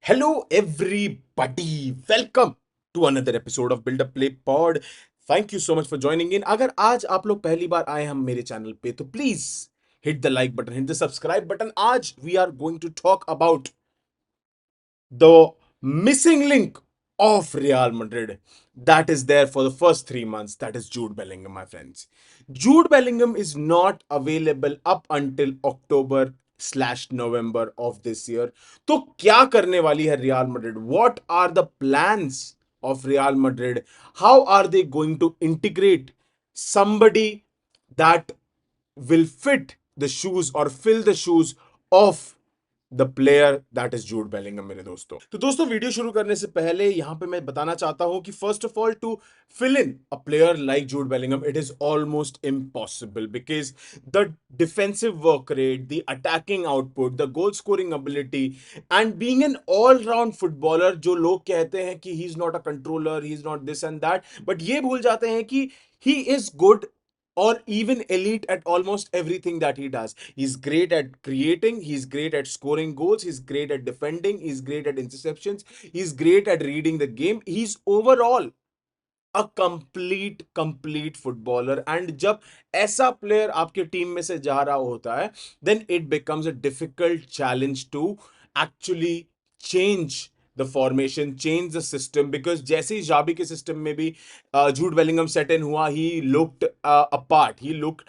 Hello, everybody. Welcome to another episode of Build Up Play Pod. Thank you so much for joining in. अगर आज आप लोग पहली बार आए हम मेरे चैनल पे तो please hit the like button, hit the subscribe button. आज we are going to talk about the missing link of Real Madrid that is there for the first 3 months. That is Jude Bellingham, my friends. Jude Bellingham is not available up until October/November of this year. तो क्या करने वाली है Real Madrid? What are the plans of Real Madrid? How are they going to integrate somebody that will fit the shoes or fill the shoes of the player that is Jude Bellingham. मेरे दोस्तों, तो दोस्तों video शुरू करने से पहले यहां पे मैं बताना चाहता हूं कि first of all to fill in a player like Jude Bellingham, it is almost impossible because the defensive work rate, the attacking output, the goal scoring ability, and being an all-round footballer, जो लोग कहते हैं कि he is not a controller, he is not this and that, but ये भूल जाते हैं कि he is good or even elite at almost everything that he does. He's great at creating, he's great at scoring goals, he's great at defending, he's great at interceptions, he's great at reading the game. He's overall a complete footballer. And जब ऐसा player आपके team में से जा रहा होता है then it becomes a difficult challenge to actually change the formation, change the system. Because जैसे ही जाबी के सिस्टम में भी जूड बेलिंगम सेट इन हुआ, he looked apart, he looked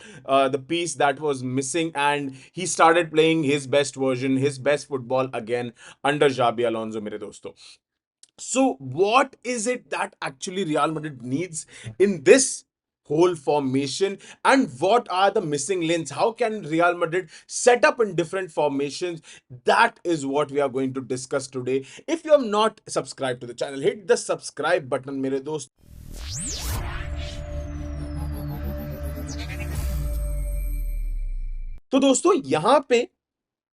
the piece that was missing and he started playing his best version, his best football again under Xabi Alonso. मेरे दोस्तों, so, what is it that actually Real Madrid needs in this whole formation, and what are the missing links? How can Real Madrid set up in different formations? That is what we are going to discuss today. If you have not subscribed to the channel, hit the subscribe button, मेरे दोस्त. तो दोस्तों, यहां पे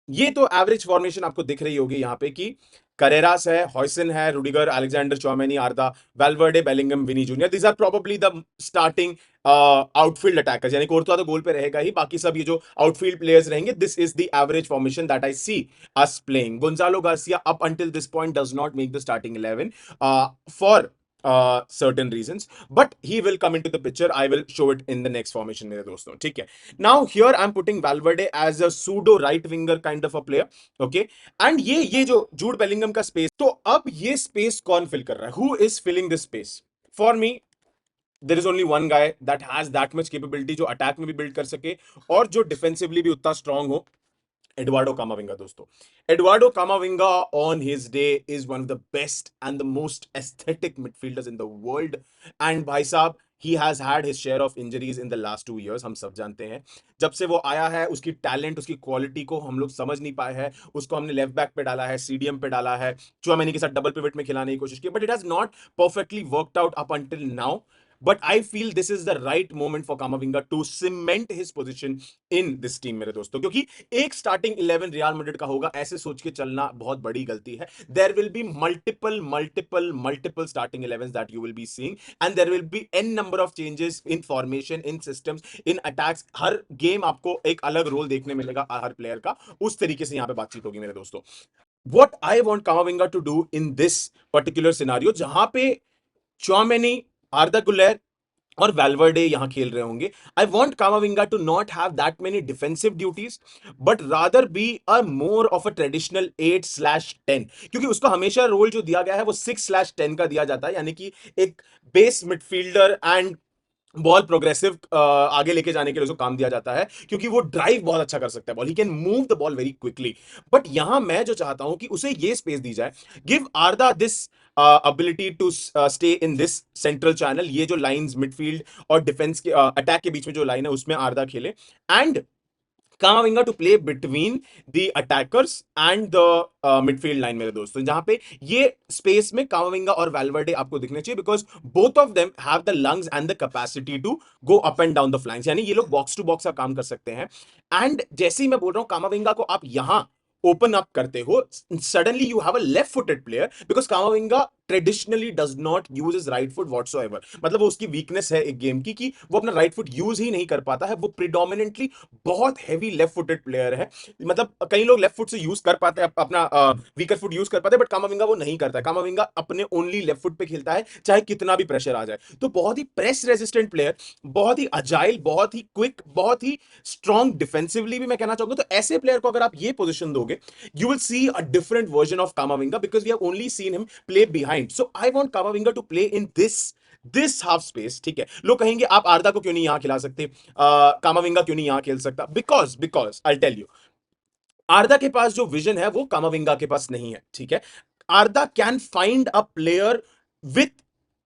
ये तो average formation आपको दिख रही होगी यहां पे कि करेरास है, हॉयसन है, Rudiger, Alexander, Tchouameni, Arda, Valverde, Bellingham, Vini Junior. These are probably the starting outfield attackers. यानी कोर्तुआ तो गोल पे रहेगा ही, बाकी सब ये जो आउटफील्ड प्लेयर्स रहेंगे. This is the average formation that I see us playing. Gonzalo Garcia up until this point does not make the starting 11 for certain reasons, but he will come into the picture. I will show it in the next formation, मेरे दोस्तों. ठीक है. Now here I'm putting Valverde as a pseudo right winger kind of a player. Okay, and ये जो Jude Bellingham का space, तो अब ये स्पेस कौन फिल कर रहा है? Who is filling this space? For me, there is only one guy that has that much capability, जो अटैक में भी बिल्ड कर सके और जो डिफेंसिवली भी उतना स्ट्रांग हो. Eduardo Camavinga, दोस्तों. Eduardo Camavinga on his day is one of the best and the most aesthetic midfielders in the world. And भाई साहब, he has had his share of injuries in the last 2 years. हम सब जानते हैं. जब से वो आया है, उसकी टैलेंट, उसकी क्वालिटी को हम लोग समझ नहीं पाए हैं. उसको हमने लेफ्ट बैक पे डाला है, सीडीएम पे डाला है, चुआमेनी के साथ डबल पिवट में खिलाने की कोशिश की, but it has not perfectly worked out up until now. But I feel this is the right moment for Camavinga to cement his position in this team, मेरे दोस्तों. क्योंकि एक स्टार्टिंग 11 रियल मैड्रिड का होगा, ऐसे सोच के चलना बहुत बड़ी गलती है. There will be multiple starting 11s that you will be seeing, and there will be an number of changes in formation, in systems, in attacks. हर गेम आपको एक अलग रोल देखने मिलेगा हर प्लेयर का. उस तरीके से यहां पे बातचीत होगी मेरे दोस्तों. What I want Camavinga to do in this particular scenario, जहां पे चौमेनी, आर्दा गुलेर और वेलवर्डे यहां खेल रहे होंगे, I want Camavinga to not have that many defensive duties, but rather be a more of a traditional 8/10. क्योंकि उसको हमेशा रोल जो दिया गया है वो 6/10 का दिया जाता है. यानी कि एक base midfielder and ball progressive आगे लेके जाने के लिए उसको काम दिया जाता है, क्योंकि वो ड्राइव बहुत अच्छा कर सकता है ball. He can move the ball very quickly. But यहां मैं जो चाहता हूं कि उसे ये स्पेस दी जाए. Give आर्दा this ability to stay in this central channel. ये जो लाइंस मिडफील्ड और डिफेंस के अटैक के बीच में जो लाइन है उसमें आर्दा खेले, and Camavinga to play between the attackers and the midfield line, मेरे दोस्तों. जहां पे ये स्पेस में Camavinga और Valverde आपको दिखने चाहिए, because both of them have the lungs and the capacity to go up and down the flanks. यानी ये लोग बॉक्स टू बॉक्स का काम कर सकते हैं. एंड जैसे ही मैं बोल रहा हूं Camavinga को आप यहां open up करते हो, suddenly you have a left footed player because Kamavinga traditionally does not use his right foot whatsoever. मतलब वो उसकी weakness है एक गेम की कि वो अपना right foot use ही नहीं कर पाता है, वो predominantly बहुत heavy left footed player है। मतलब कई लोग लेफ्ट फुट से यूज कर पाते हैं, अपना वीकर फुट यूज कर पाते हैं, बट कामाविंगा वो नहीं करता है। कामाविंगा अपने ओनली लेफ्ट फुट पे खेलता है, चाहे कितना भी प्रेशर आ जाए। तो बहुत ही प्रेस रेजिस्टेंट प्लेयर, बहुत ही अजाइल, बहुत ही क्विक, बहुत ही स्ट्रॉन्ग डिफेंसिवली भी मैं कहना चाहूंगा। तो ऐसे प्लेयर को अगर आप ये पोजीशन दोगे, you will see a different version of Camavinga because we have only seen him play behind. So I want Camavinga to play in this half space. ठीक है, लोग कहेंगे आप आर्दा को क्यों नहीं यहां खिला सकते, कामाविंगा क्यों नहीं यहां खेल सकता? Because I tell you, Arda के पास जो विजन है वो कामाविंगा के पास नहीं है। ठीक है, आर्दा can find a player with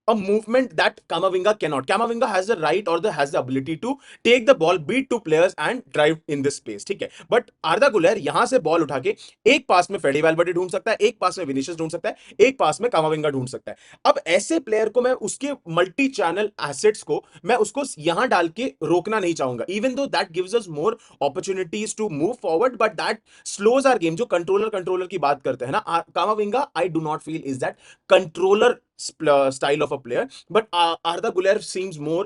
a movement that Kamavinga cannot. Kamavinga has the right or has the ability to take the ball, beat two players and drive in this space. ठीक है, but आर्दा Guler यहां से ball उठा के एक पास में फेडी वैल्वर्डे ढूंढ सकता है, एक पास में विनिशियस ढूंढ सकता है, एक पास में कामाविंगा ढूंढ सकता है। अब ऐसे प्लेयर को मैं उसके मल्टी चैनल एसेट्स को मैं उसको यहां डाल के रोकना नहीं चाहूंगा, even though that gives us more opportunities to move forward, but that slows our game. जो कंट्रोलर की बात करते हैं ना, Camavinga I do not feel is that controller style of a player, but Arda Güler seems more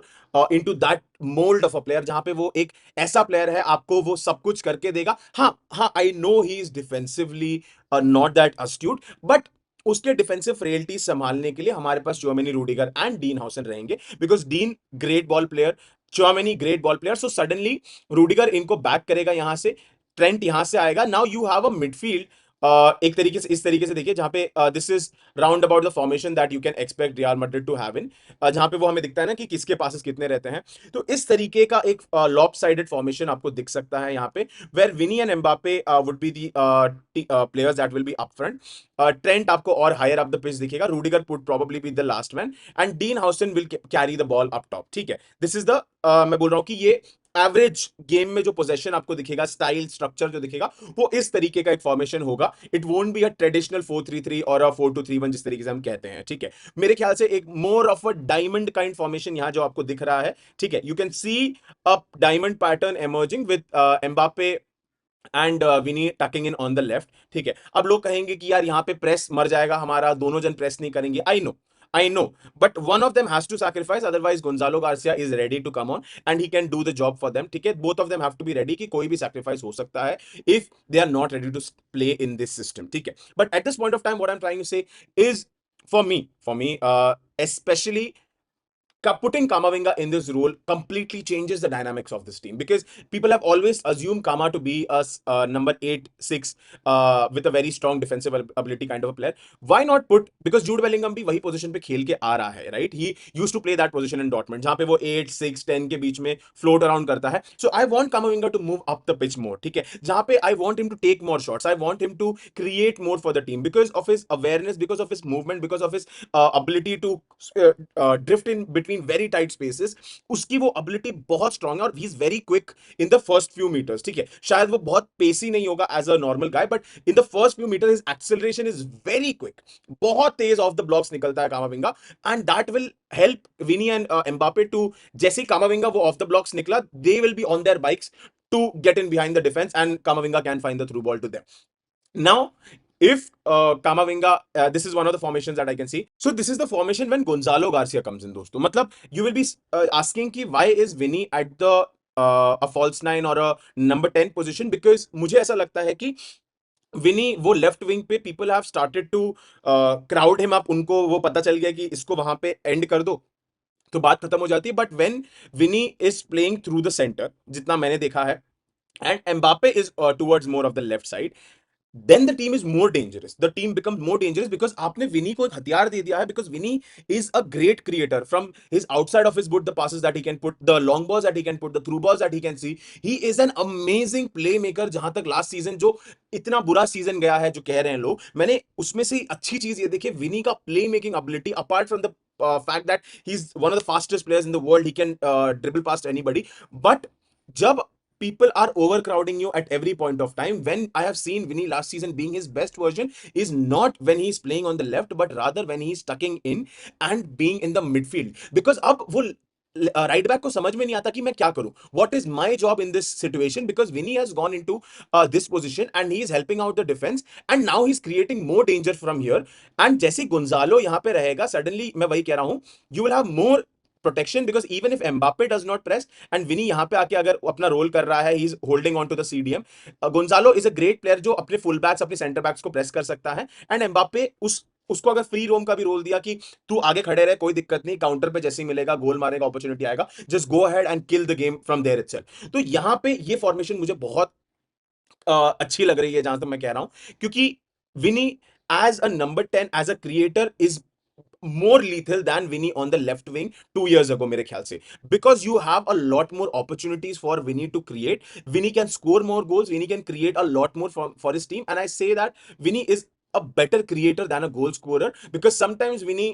into that mold of a player जहां पे वो एक ऐसा प्लेयर है, आपको वो सब कुछ करके देगा। हाँ हाँ, I know he is defensively not that astute, but उसके डिफेंसिव फ्रेलिटी संभालने के लिए हमारे पास Tchouameni, Rudiger and Dean Huijsen रहेंगे, because Dean great ball player, Tchouameni great ball player. So suddenly Rudiger इनको बैक करेगा यहां से, ट्रेंट यहां से आएगा। Now you have a midfield एक तरीके से, इस तरीके से देखिए, जहां पे this is round about the formation that you can expect Real Madrid to have in, जहां पे वो हमें दिखता है ना कि किसके पासेस कितने रहते हैं। तो इस तरीके का एक लॉप साइडेड फॉर्मेशन आपको दिख सकता है यहाँ पे, where Vini and Mbappe would be the players that will be up front. Trent आपको और हायर अप द पिच दिखेगा, Rudiger would probably be the last man, and Dean Huijsen will carry the ball up top. ठीक है, this is the मैं बोल रहा हूं कि ये एवरेज गेम में जो पोजेशन आपको दिखेगा, स्टाइल स्ट्रक्चर जो दिखेगा, वो इस तरीके का एक फॉर्मेशन होगा। It won't be a traditional 4-3-3 और अ 4-2-3-1 जिस तरीके से हम कहते हैं। ठीक है, मेरे ख्याल से एक more of a diamond kind formation यहां जो आपको दिख रहा है। ठीक है, you can see a diamond pattern emerging with Mbappe and Vini tucking in on the left. ठीक है, अब लोग कहेंगे कि यार यहाँ पे प्रेस मर जाएगा हमारा, दोनों जन प्रेस नहीं करेंगे। I know, but one of them has to sacrifice, otherwise Gonzalo Garcia is ready to come on and he can do the job for them. ठीक है, both of them have to be ready कि कोई भी sacrifice हो सकता है if they are not ready to play in this system. ठीक है, but at this point of time what I'm trying to say is, for me, especially putting Kamavinga in this role completely changes the dynamics of this team, because people have always assumed Kama to be a number 8-6 with a very strong defensive ability kind of a player. Why not put, because Jude Bellingham भी वही position पे खेल के आ रहा है, right? He used to play that position in Dortmund जहाँ पे वो 8, 6, 10 के बीच में float around करता है. So I want Kamavinga to move up the pitch more, ठीक है? जहाँ पे I want him to take more shots, I want him to create more for the team because of his awareness, because of his movement, because of his ability to drift in between very tight spaces. उसकी वो ability बहुत strong है और he is very quick in the first few meters. ठीक है, शायद वो बहुत पेसी नहीं होगा as a normal guy, but in the first few meters his acceleration is very quick. बहुत तेज off the blocks निकलता है कामाविंगा, and that will help Vini and Mbappe to, जैसे ही कामाविंगा वो off the blocks निकला, they will be on their bikes to get in behind the defense and Kamavinga can find the through ball to them. Now, if Kamavinga, this is one of the formations that I can see. So this is the formation when Gonzalo Garcia comes in, दोस्तों. मतलब you will be asking कि why is Vinny at the a false nine or a number 10 position? Because मुझे ऐसा लगता है कि Vini वो left wing पे people have started to crowd him up, उनको वो पता चल गया कि इसको वहां पे एंड कर दो तो बात खत्म हो जाती है। But when Vini is playing through the centre, जितना मैंने देखा है, and Mbappe is towards more of the left side, then the team is more dangerous. The team becomes more dangerous because आपने विनी को एक हथियार दे दिया है, because Vinny is a great creator from his outside of his boot, the passes that he can put, the long balls that he can put, the through balls that he can see. He is an amazing playmaker. जहां तक last season जो इतना बुरा season गया है जो कह रहे हैं लोग, मैंने उसमें से अच्छी चीज ये देखी, विनी का play making ability, apart from the fact that he's one of the fastest players in the world, he can dribble past anybody. But जब people are overcrowding you at every point of time, when I have seen Vinny last season being his best version is not when he's playing on the left, but rather when he's tucking in and being in the midfield, because अब वो right back को समझ में नहीं आता कि मैं क्या करूं, what is my job in this situation, because Vini has gone into this position and he is helping out the defence and now he is creating more danger from here. And जैसे Gonzalo यहां पे रहेगा, suddenly मैं वही कह रहा हूं, you will have more protection, because even if Mbappe does not press and Vini यहां पे आके अगर अपना रोल कर रहा है, he is holding on to the CDM, Gonzalo is a great player जो अपने फुल बैक्स अपने सेंटर बैक्स को प्रेस कर सकता है। एंड एम्बापे उसको अगर फ्री रोम का भी रोल दिया कि तू आगे खड़े रहे, कोई दिक्कत नहीं, काउंटर पे जैसे ही मिलेगा, गोल मारेगा, अपॉर्चुनिटी आएगा, just go ahead and kill the game from there itself. तो यहां पे ये फॉर्मेशन मुझे बहुत अच्छी लग रही है जहां तक मैं कह रहा हूं, क्योंकि Vini as a number 10 as a creator is more lethal than Vinny on the left wing 2 years ago, मेरे ख्याल से, because you have a lot more opportunities for Vinny to create. Vinny can score more goals. Vinny can create a lot more for his team, and I say that Vinny is a better creator than a goal scorer, because sometimes Vinny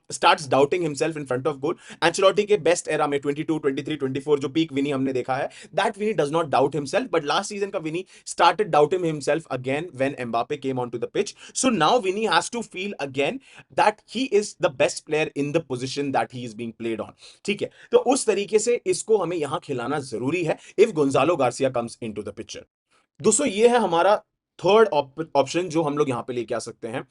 starts doubting himself in front of goal. Ancelotti के best era में 22, 23, 24 जो peak Vinny हमने देखा है, that Vinny does not doubt himself, but last season का Vinny started doubting himself again when Mbappe came onto the pitch. So now Vinny has to feel again that he is the best player in the position that he is being played on. ठीक है, तो उस तरीके से इसको हमें यहां खिलाना जरूरी है if Gonzalo Garcia comes into the picture. दोस्तों ये है हमारा थर्ड ऑप्शन जो हम लोग यहां पे लेके आ सकते हैं,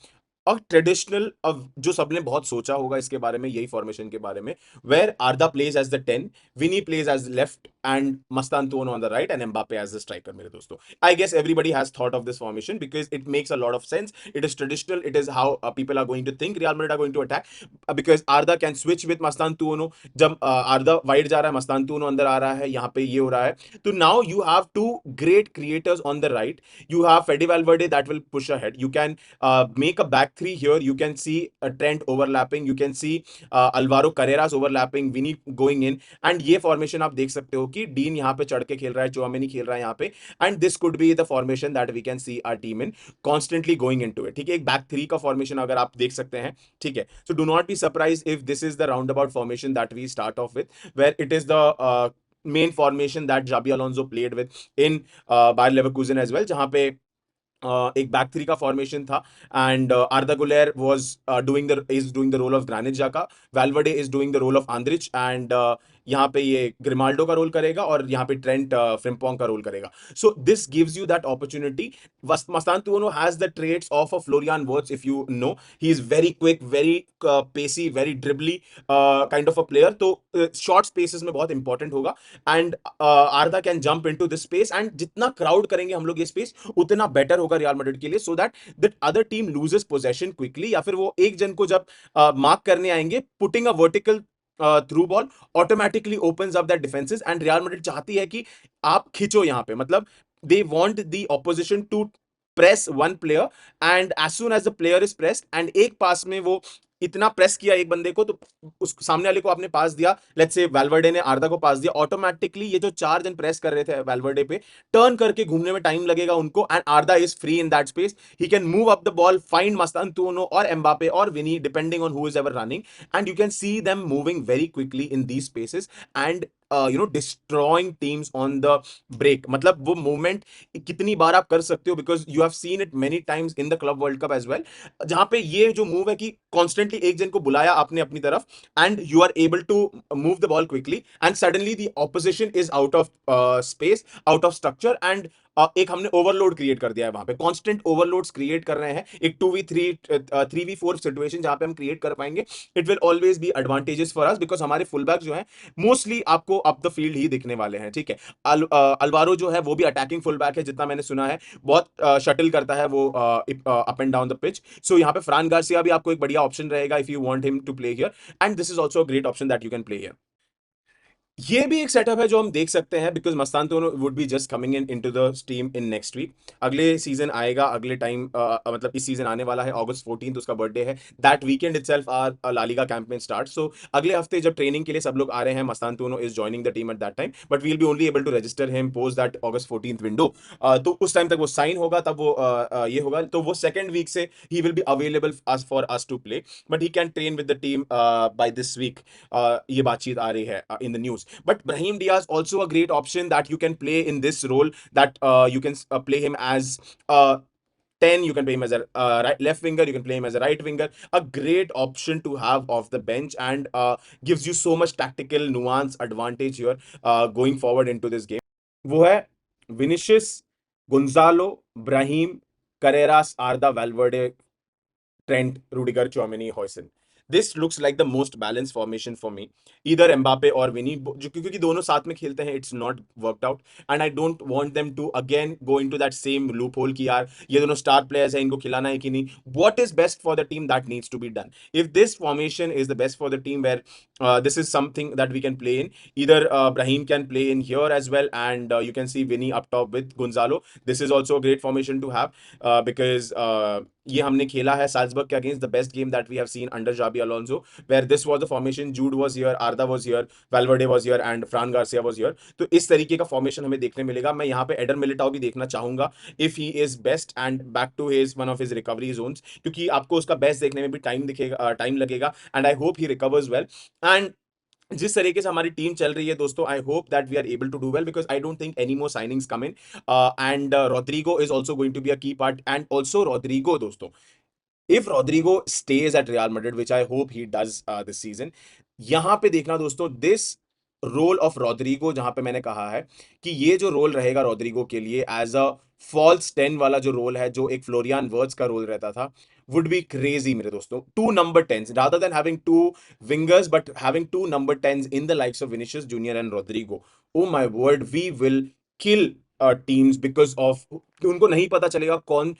और ट्रेडिशनल, अब जो सबने बहुत सोचा होगा इसके बारे में, यही फॉर्मेशन के बारे में, where Arda plays as the 10, Vini plays as left and Mastantuono on the right and Mbappe as the striker. मेरे दोस्तों, I guess everybody has thought of this formation because it makes a lot of sense, it is traditional, it is how people are going to think Real Madrid are going to attack, because Arda can switch with Mastantuono, जब Arda wide जा रहा है, मस्तानतोन अंदर आ रहा है, यहाँ पे ये हो रहा है, तो now you have two great creators on the right, you have Fede Valverde that will push ahead. You can make a back three here. You can see Trent overlapping. You can see Alvaro Carreras overlapping. Vinny going in. And ये formation आप देख सकते हो कि dean यहाँ पे चढ़ के खेल रहा है, चौमेनी खेल रहा है यहाँ पे. And this could be the formation that we can see our team in constantly going into it. ठीक है, एक back three का formation अगर आप देख सकते हैं, ठीक है. So do not be surprised if this is the roundabout formation that we start off with, where it is the main formation that Xabi Alonso played with in Bayer Leverkusen as well, जहां पे एक back three का formation था, and Arda Guler was doing the role of Granit Xhaka, Valverde is doing the role of Andrich, and यहाँ पे ये Grimaldo का role करेगा और यहाँ पे ट्रेंट फ्रिम्पोंग का रोल करेगा. So this gives you that opportunity. Mastantuono has the traits of a Florian Wirtz, if you know. He is very quick, very pacey, very dribbly kind of a player. तो short spaces में बहुत important होगा, and आर्दा can jump into this space, and जितना crowd करेंगे हम लोग ये space, उतना बेटर होगा रियल मैड्रिड के लिए, so that that other team loses possession quickly, या फिर वो एक जन को जब मार्क करने आएंगे, putting a vertical through ball automatically opens up that defences, and real Madrid चाहती है कि आप खींचो यहां पे, मतलब they want the opposition to press one player, and as soon as the player is pressed and एक पास में वो इतना प्रेस किया एक बंदे को, तो उस सामने वाले को आपने पास दिया, लेट्स से वैल्वर्डे ने आर्दा को पास दिया, ऑटोमेटिकली ये जो चार जन प्रेस कर रहे थे वैल्वर्डे पे, टर्न करके घूमने में टाइम लगेगा उनको, and Arda is free in that space, he can move up the ball, find Mastantuono और एम्बापे और Vini depending on who is ever running, and you can see them moving very quickly in these spaces, and destroying teams on the break. मतलब वो movement कितनी बार आप कर सकते हो, because you have seen it many times in the Club World Cup as well, जहां पे ये जो मूव है कि कॉन्स्टेंटली एक जन को बुलाया आपने अपनी तरफ, and you are able to move the ball quickly, and suddenly the opposition is out of space, out of structure, and एक हमने ओवरलोड क्रिएट कर दिया है वहां पे, कांस्टेंट ओवरलोड्स क्रिएट कर रहे हैं, एक 2v3 3v4 सिचुएशन जहां पे हम क्रिएट कर पाएंगे. It will always be advantages for us, because हमारे फुल बैक जो है मोस्टली आपको अप द फील्ड ही दिखने वाले हैं. ठीक है, अल्वारो जो है वो भी अटैकिंग फुल बैक है, जितना मैंने सुना है, बहुत शटल करता है वो up and down the pitch. So यहाँ पे फ्रान गार्सिया भी आपको एक बढ़िया ऑप्शन रहेगा if you want him to play here, and this is also a great option that you can play here. ये भी एक सेटअप है जो हम देख सकते हैं, because Mastantuono would be just coming in into the team in next week. अगले सीजन आएगा, अगले टाइम मतलब इस सीजन आने वाला है, August 14 उसका बर्थडे है, that weekend itself our La Liga campaign start. So अगले हफ्ते जब ट्रेनिंग के लिए सब लोग आ रहे हैं, Mastantuono is joining the team at that time, but we'll be only able to register him post that August 14 window. तो उस टाइम तक वो साइन होगा, तब वो ये होगा, तो वो सेकंड वीक से ही will be available for us to play, but he can train with the team by this week. ये बातचीत आ रही है in the news. But Brahim Diaz also a great option that you can play in this role, that you can play him as 10, you can play him as a left winger, you can play him as a right winger. A great option to have off the bench, and gives you so much tactical nuance advantage here going forward into this game. वो है Vinicius, Gonzalo, Brahim, Carreras, Arda, Valverde, Trent, Rudiger, Chouameni, Hoyson. This looks like the most balanced formation for me. Either Mbappe or Vinny, क्योंकि दोनों साथ में खेलते हैं, it's not worked out, and I don't want them to again go into that same loophole कि यार ये दोनों star players हैं, इनको खिलाना है कि नहीं. What is best for the team, that needs to be done. If this formation is the best for the team, where this is something that we can play in, either Brahim can play in here as well, and you can see Vinny up top with Gonzalo. This is also a great formation to have because ये हमने खेला है Salzburg के against, the best game that we have seen under Xabi Alonso, where this was the formation. Jude was here, Arda was here, Valverde was here and Fran Garcia was here. तो इस तरीके का formation हमें देखने मिलेगा. मैं यहाँ पे एडर मिलिटाओ भी देखना चाहूंगा if he is best and back to his one of his recovery zones, क्योंकि आपको उसका बेस्ट देखने में भी टाइम लगेगा, and I hope he recovers well. And जिस तरीके से हमारी टीम चल रही है दोस्तों, I hope that we are able to do well, because I don't think any more signings come in, and Rodrigo is also going to be a key part. And also Rodrigo दोस्तों, if Rodrigo stays at Real Madrid, which I hope he does this season, यहां पे देखना दोस्तों, this role of Rodrigo, जहां पे मैंने कहा है कि ये जो रोल रहेगा Rodrigo के लिए एज अ फॉल्स 10 वाला जो रोल है, जो एक फ्लोरियन वर्ड्स का रोल रहता था, would be crazy मेरे दोस्तों. Two number 10s rather than having two wingers, but having two number 10s in the likes of Vinicius Junior and Rodrigo. Oh my word, we will kill teams because of उनको नहीं पता चलेगा कौन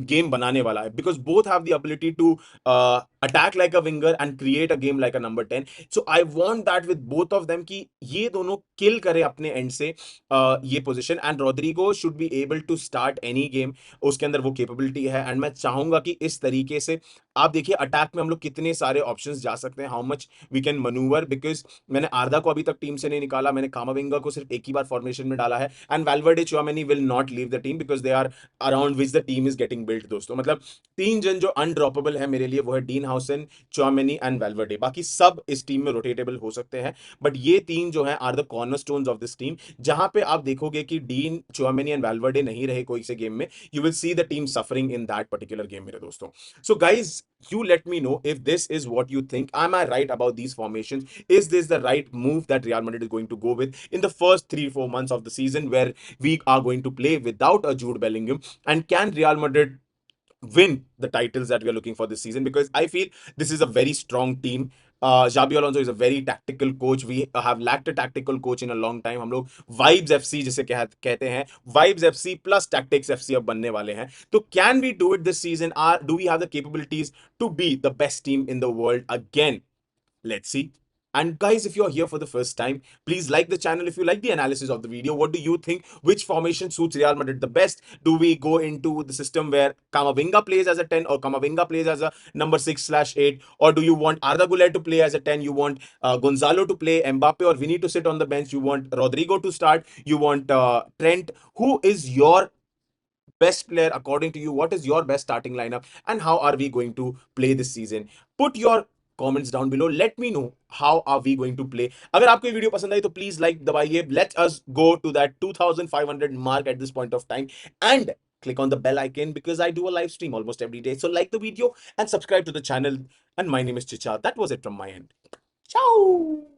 game बनाने वाला है, because both have the ability to attack like a winger and create a game like a number 10. So I want that with both of them कि ये दोनों किल करे अपने एंड से ये position, and Rodrigo should be able to start any game. उसके अंदर वो कैपेबिलिटी है, एंड मैं चाहूंगा कि इस तरीके से आप देखिए अटैक में हम लोग कितने सारे ऑप्शंस जा सकते हैं, how much we can manoeuvre, because मैंने आर्दा को अभी तक टीम से नहीं निकाला, मैंने कामाविंगा को सिर्फ एक ही बार फॉर्मेशन में डाला है, and Valverde, Tchouameni will not leave the team because they are around which the team is getting built दोस्तों. मतलब तीन जन जो अनड्रॉपेबल है मेरे लिए, वो है डीन हाउसन, चुआमेनी एंड वेलवर्डे. बाकी सब इस टीम में रोटेटेबल हो सकते हैं, बट ये तीन जो है are the cornerstones of this team. जहां पे आप देखोगे कि डीन, चुआमेनी एंड वेलवर्डे नहीं रहे कोई से गेम में, you will see the team suffering in that particular game मेरे दोस्तों. So guys, you let me know if this is what you think. Am I right about these formations? Is this the right move that Real Madrid is going to go with in the first 3-4 months of the season, where we are going to play without a Jude Bellingham? And can Real Madrid win the titles that we are looking for this season? Because I feel this is a very strong team. Xabi Alonso is a very tactical coach. We have lacked a tactical coach in a long time. हम लोग Vibes FC जिसे कहते हैं, Vibes FC plus Tactics FC अब बनने वाले हैं. तो can we do it this season? Do we have the capabilities to be the best team in the world again? Let's see. And guys, if you're here for the first time, please like the channel if you like the analysis of the video. What do you think? Which formation suits Real Madrid the best? Do we go into the system where Camavinga plays as a 10 or Camavinga plays as a number 6/8? Or do you want Arda Güler to play as a 10? You want Gonzalo to play, Mbappe or Vinny to sit on the bench? You want Rodrigo to start? You want Trent? Who is your best player according to you? What is your best starting lineup, and how are we going to play this season? Put your comments down below. Let me know how are we going to play. अगर आपको ये video पसंद आई तो please like दबाइए. Let us go to that 2500 mark at this point of time, and click on the bell icon because I do a live stream almost every day. So like the video and subscribe to the channel. And my name is Chicha. That was it from my end. Ciao.